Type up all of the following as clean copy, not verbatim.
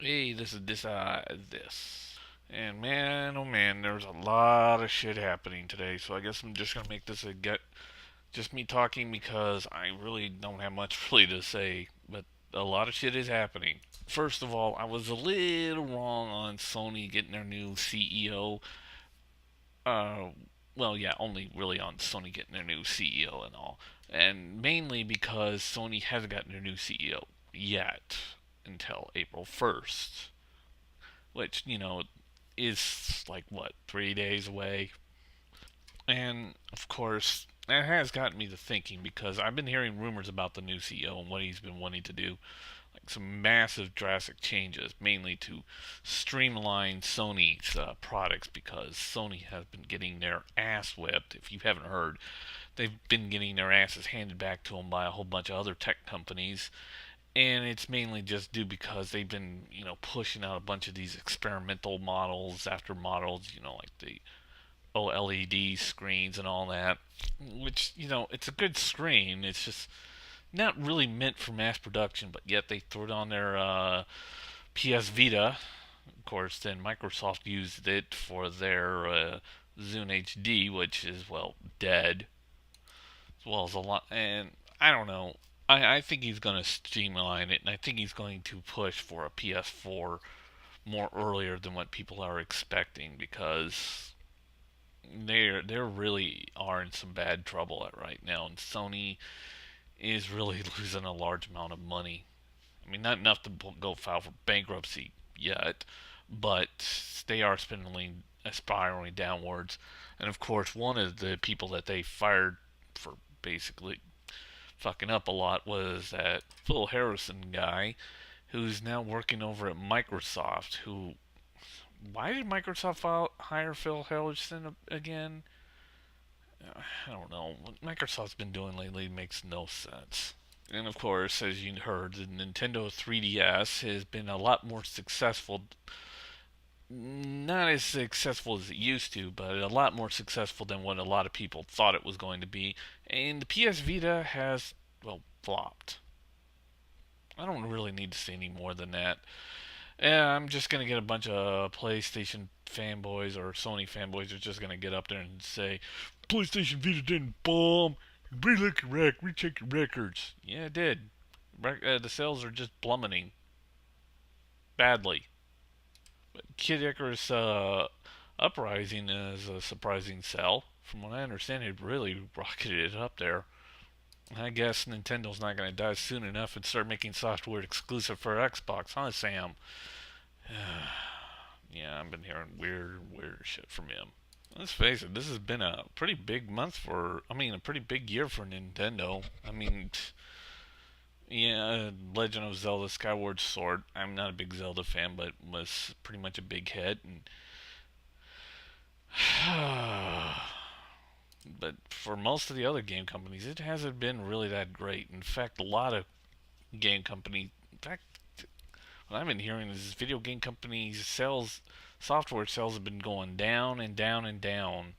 Hey, this. And man, oh man, there's a lot of shit happening today, so I guess I'm just gonna make this a get just me talking because I really don't have much really to say, but a lot of shit is happening. First of all, I was a little wrong on Sony getting their new CEO. Uh, well, yeah, only really on Sony getting their new CEO and all, and mainly because Sony hasn't gotten their new CEO yet until April 1st. Which, is like what, 3 days away. And of course, that has gotten me to thinking because I've been hearing rumors about the new CEO and what he's been wanting to do. Like some massive, drastic changes, mainly to streamline Sony's products because Sony has been getting their ass whipped. If you haven't heard, they've been getting their asses handed back to them by a whole bunch of other tech companies, and it's mainly just due because they've been, pushing out a bunch of these experimental models after models, like the OLED screens and all that, which, it's a good screen. It's just not really meant for mass production, but yet they threw it on their PS Vita. Of course, then Microsoft used it for their Zune HD, which is, well, dead, as well as a lot. And I don't know. I think he's going to streamline it, and I think he's going to push for a PS4 more earlier than what people are expecting because they really are in some bad trouble right now, and Sony is really losing a large amount of money. I mean, not enough to go file for bankruptcy yet, but they are spiraling downwards. And of course, one of the people that they fired for basically fucking up a lot was that Phil Harrison guy who's now working over at Microsoft. Why did Microsoft hire Phil Harrison again? I don't know. What Microsoft's been doing lately makes no sense. And of course, as you heard, the Nintendo 3DS has been a lot more successful. Not as successful as it used to, but a lot more successful than what a lot of people thought it was going to be. And the PS Vita has, well, flopped. I don't really need to say any more than that. Yeah, I'm just gonna get a bunch of PlayStation fanboys or Sony fanboys are just gonna get up there and say, PlayStation Vita didn't bomb. Relook your recheck your records. Yeah, it did. The sales are just plummeting badly. But Kid Icarus Uprising is a surprising sell. From what I understand, it really rocketed it up there. I guess Nintendo's not going to die soon enough and start making software exclusive for Xbox, huh, Sam? Yeah, I've been hearing weird shit from him. Let's face it, this has been a pretty big a pretty big year for Nintendo. I mean, yeah, Legend of Zelda Skyward Sword. I'm not a big Zelda fan, but was pretty much a big hit. And but for most of the other game companies, it hasn't been really that great. In fact, a lot of game companies, in fact, what I've been hearing is video game companies software sales have been going down and down and down.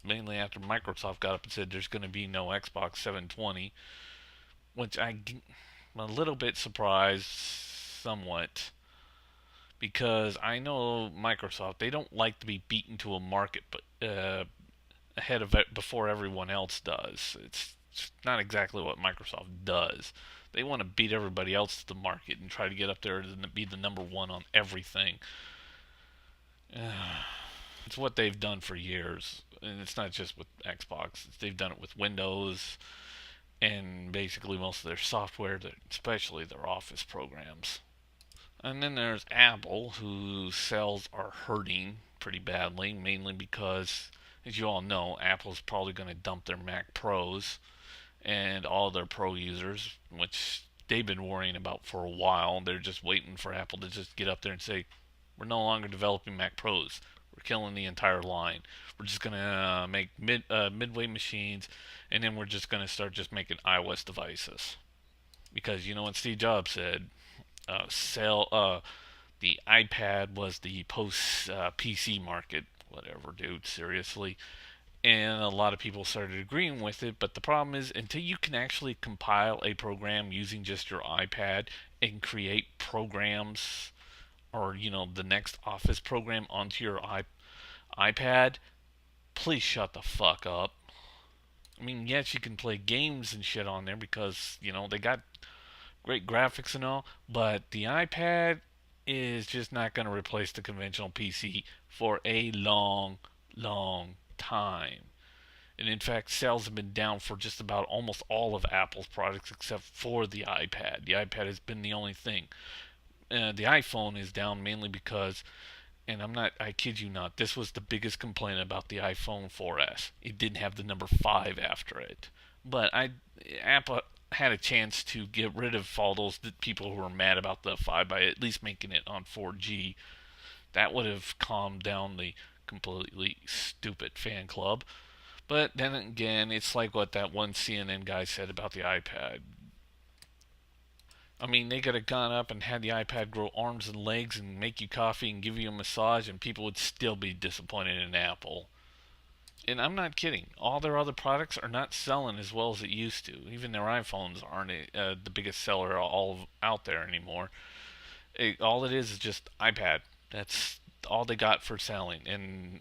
Mainly after Microsoft got up and said there's going to be no Xbox 720, which I'm a little bit surprised, somewhat, because I know Microsoft, they don't like to be beaten to a market, but ahead of it before everyone else does. It's not exactly what Microsoft does. They want to beat everybody else to the market and try to get up there and be the number one on everything. It's what they've done for years, and it's not just with Xbox. They've done it with Windows and basically most of their software, especially their Office programs. And then there's Apple, whose sales are hurting pretty badly, mainly because, as you all know, Apple's probably going to dump their Mac Pros and all their Pro users, which they've been worrying about for a while. They're just waiting for Apple to just get up there and say, we're no longer developing Mac Pros. We're killing the entire line. We're just gonna make midway machines, and then we're just gonna start just making iOS devices. Because you know what Steve Jobs said, sell the iPad was the post PC market. Whatever, dude. Seriously, and a lot of people started agreeing with it. But the problem is, until you can actually compile a program using just your iPad and create programs or the next Office program onto your iPad, please shut the fuck up. I mean, yes, you can play games and shit on there because they got great graphics and all, but the iPad is just not going to replace the conventional PC for a long, long time. And in fact, sales have been down for just about almost all of Apple's products except for the iPad. The iPad has been the only thing. The iPhone is down mainly because, and I kid you not, this was the biggest complaint about the iPhone 4S. It didn't have the number 5 after it. But Apple had a chance to get rid of all those people who were mad about the 5 by at least making it on 4G. That would have calmed down the completely stupid fan club. But then again, it's like what that one CNN guy said about the iPad. I mean, they could have gone up and had the iPad grow arms and legs and make you coffee and give you a massage, and people would still be disappointed in Apple. And I'm not kidding. All their other products are not selling as well as it used to. Even their iPhones aren't the biggest seller all out there anymore. All it is just iPad. That's all they got for selling. And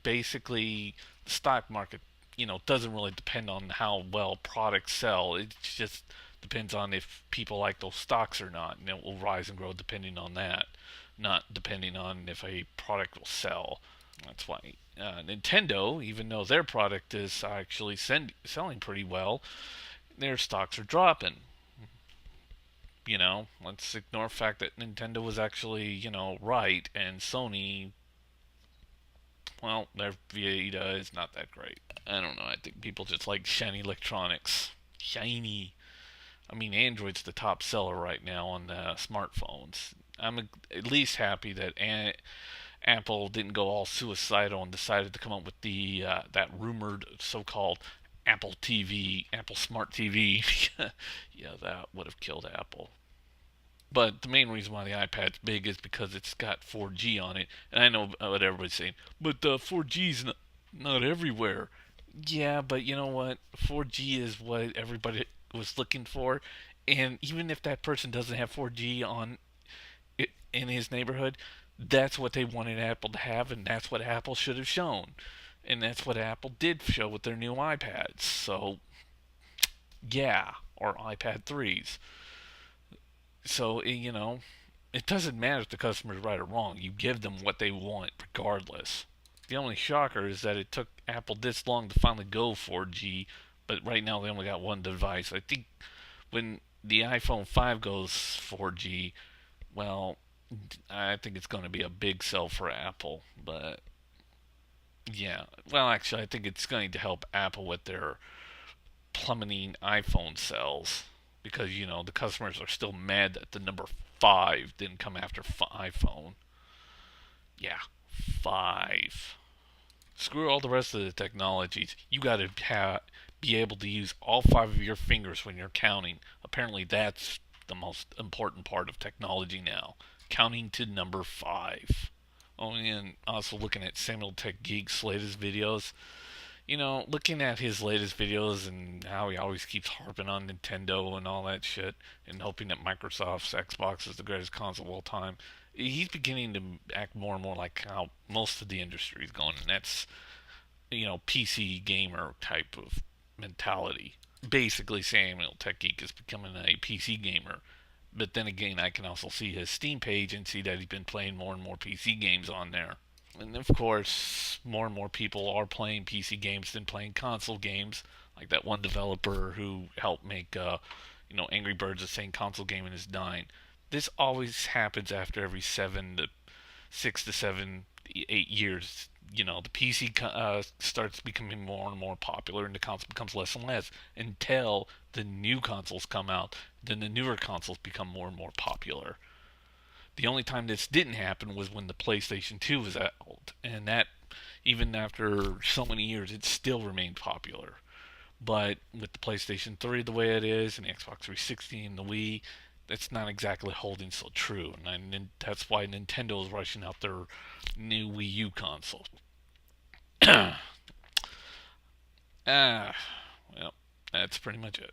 basically, the stock market, doesn't really depend on how well products sell. It just depends on if people like those stocks or not, and it will rise and grow depending on that, not depending on if a product will sell. That's why Nintendo, even though their product is actually selling pretty well, their stocks are dropping. Let's ignore the fact that Nintendo was actually, right, and Sony, well, their Vita is not that great. I don't know. I think people just like shiny electronics. Shiny. I mean, Android's the top seller right now on the smartphones. I'm at least happy that Apple didn't go all suicidal and decided to come up with the that rumored so-called Apple TV, Apple Smart TV. Yeah, that would have killed Apple. But the main reason why the iPad's big is because it's got 4G on it. And I know what everybody's saying, but 4G's not everywhere. Yeah, but you know what? 4G is what everybody was looking for. And even if that person doesn't have 4G on in his neighborhood, that's what they wanted Apple to have, and that's what Apple should have shown. And that's what Apple did show with their new iPads. So, yeah, or iPad 3s. So, it doesn't matter if the customer's right or wrong. You give them what they want regardless. The only shocker is that it took Apple this long to finally go 4G, but right now they only got one device. I think when the iPhone 5 goes 4G, well, I think it's going to be a big sell for Apple. But yeah, well, actually, I think it's going to help Apple with their plummeting iPhone sales because the customers are still mad that the number 5 didn't come after iPhone. Yeah, 5. Screw all the rest of the technologies. You got to be able to use all 5 of your fingers when you're counting. Apparently, that's the most important part of technology now. Counting to number 5. Oh, and also looking at Samuel Tech Geek's latest videos. Looking at his latest videos and how he always keeps harping on Nintendo and all that shit, and hoping that Microsoft's Xbox is the greatest console of all time, he's beginning to act more and more like how most of the industry is going, and that's, PC gamer type of mentality. Basically, Samuel Tech Geek is becoming a PC gamer. But then again, I can also see his Steam page and see that he's been playing more and more PC games on there. And of course, more and more people are playing PC games than playing console games. Like that one developer who helped make, Angry Birds is saying console gaming is dying. This always happens after every 6 to 7, 8 years. The PC starts becoming more and more popular, and the console becomes less and less until the new consoles come out. Then the newer consoles become more and more popular. The only time this didn't happen was when the PlayStation 2 was out, and that, even after so many years, it still remained popular. But with the PlayStation 3 the way it is, and the Xbox 360 and the Wii, that's not exactly holding so true. And that's why Nintendo is rushing out their new Wii U console. Ah, well, that's pretty much it.